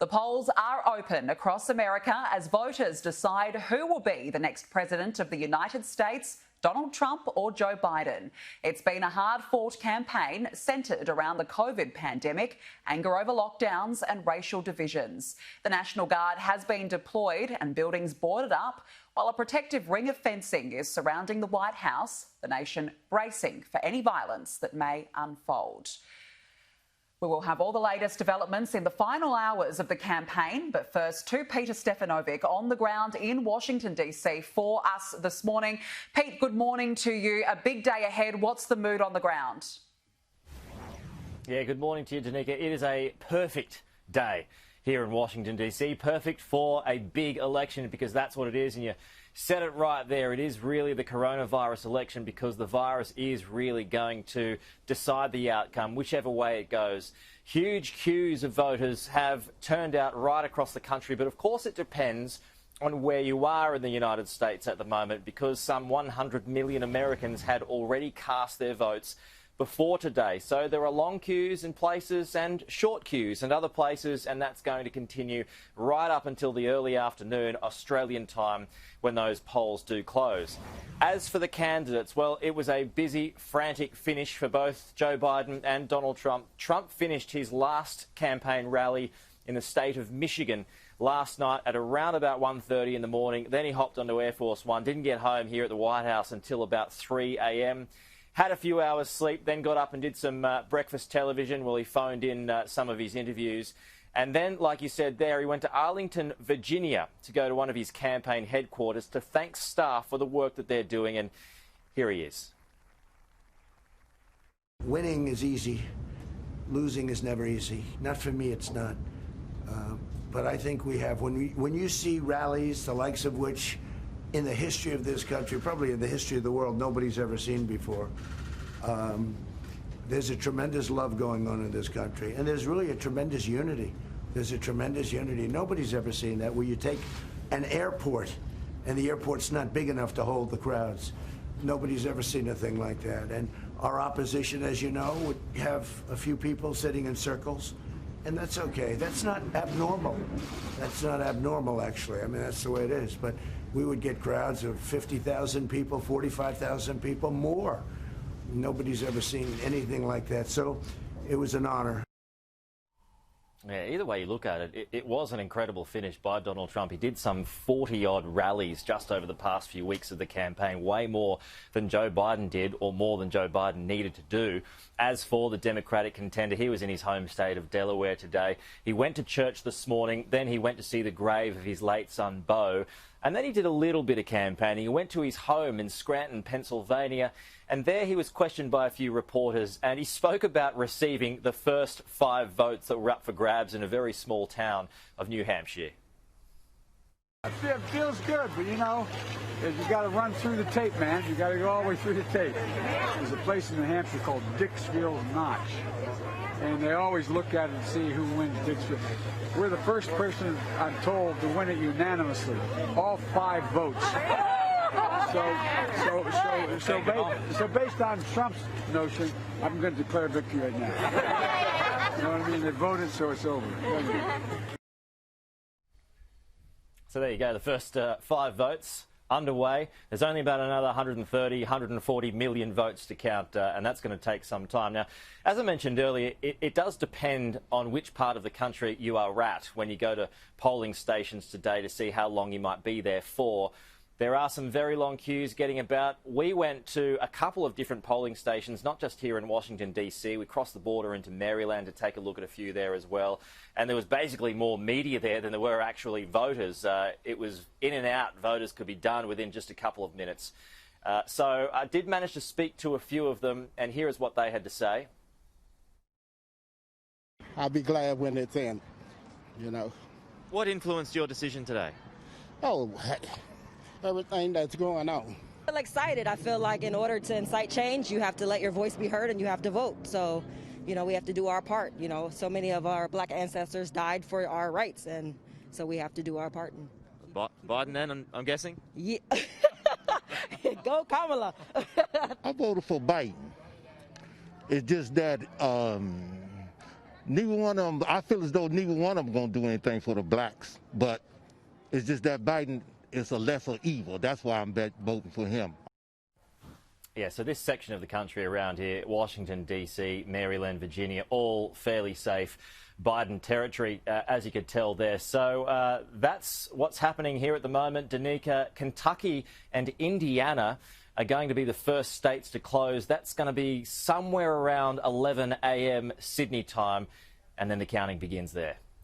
The polls are open across America as voters decide who will be the next president of the United States, Donald Trump or Joe Biden. It's been a hard-fought campaign centred around the COVID pandemic, anger over lockdowns and racial divisions. The National Guard has been deployed and buildings boarded up, while a protective ring of fencing is surrounding the White House, the nation bracing for any violence that may unfold. We will have all the latest developments in the final hours of the campaign, but first to Peter Stefanovic on the ground in Washington, D.C. for us this morning. Pete, good morning to you. A big day ahead. What's the mood on the ground? Yeah, good morning to you, Danica. It is a perfect day here in Washington, D.C. Perfect for a big election, because that's what it is, and you said it right there. It is really the coronavirus election, because the virus is really going to decide the outcome, whichever way it goes. Huge queues of voters have turned out right across the country, but of course it depends on where you are in the United States at the moment, because some 100 million Americans had already cast their votes before today. So there are long queues in places and short queues in other places, and that's going to continue right up until the early afternoon Australian time when those polls do close. As for the candidates, well, it was a busy, frantic finish for both Joe Biden and Donald Trump. Trump finished his last campaign rally in the state of Michigan last night at around about 1:30 in the morning. Then he hopped onto Air Force One, didn't get home here at the White House until about 3 a.m. Had a few hours sleep, then got up and did some breakfast television while he phoned in some of his interviews. And then, like you said there, he went to Arlington, Virginia to go to one of his campaign headquarters to thank staff for the work that they're doing. And here he is. Winning is easy. Losing is never easy. Not for me, it's not. But I think we have, when you see rallies, the likes of which in the history of this country, probably in the history of the world, nobody's ever seen before. There's a tremendous love going on in this country, and there's really a tremendous unity. There's a tremendous unity. Nobody's ever seen that, where you take an airport, and the airport's not big enough to hold the crowds. Nobody's ever seen a thing like that. And our opposition, as you know, would have a few people sitting in circles, and that's okay. That's not abnormal. That's not abnormal, actually. I mean, that's the way it is. But we would get crowds of 50,000 people, 45,000 people, more. Nobody's ever seen anything like that. So it was an honor. Yeah, either way you look at it, it was an incredible finish by Donald Trump. He did some 40-odd rallies just over the past few weeks of the campaign, way more than Joe Biden did, or more than Joe Biden needed to do. As for the Democratic contender, he was in his home state of Delaware today. He went to church this morning, then he went to see the grave of his late son, Beau, and then he did a little bit of campaigning. He went to his home in Scranton, Pennsylvania, and there he was questioned by a few reporters, and he spoke about receiving the first 5 votes that were up for grabs in a very small town of New Hampshire. It feels good, but you know, you got to run through the tape, man. You got to go all the way through the tape. There's a place in New Hampshire called Dixfield Notch, and they always look at it and see who wins Dixfield. We're the first person, I'm told, to win it unanimously. All 5 votes. So based on Trump's notion, I'm going to declare victory right now. You know what I mean? They voted, so it's over. So there you go, the first 5 votes underway. There's only about another 130, 140 million votes to count, and that's going to take some time. Now, as I mentioned earlier, it does depend on which part of the country you are at when you go to polling stations today to see how long you might be there for. There are some very long queues getting about. We went to a couple of different polling stations, not just here in Washington, D.C. We crossed the border into Maryland to take a look at a few there as well. And there was basically more media there than there were actually voters. It was in and out. Voters could be done within just a couple of minutes. So I did manage to speak to a few of them, and here is what they had to say. I'll be glad when it's in, you know. What influenced your decision today? Oh, everything that's going on. I feel excited. I feel like in order to incite change, you have to let your voice be heard and you have to vote. So, you know, we have to do our part. You know, so many of our black ancestors died for our rights, and so we have to do our part. Biden then, I'm guessing? Yeah. Go Kamala. I voted for Biden. It's just that neither one of them, I feel as though neither one of them going to do anything for the blacks. But it's just that Biden is a lesser evil. That's why I'm voting for him. Yeah, so this section of the country around here, Washington, D.C., Maryland, Virginia, all fairly safe Biden territory, as you could tell there. So that's what's happening here at the moment. Danica, Kentucky and Indiana are going to be the first states to close. That's going to be somewhere around 11 a.m. Sydney time, and then the counting begins there.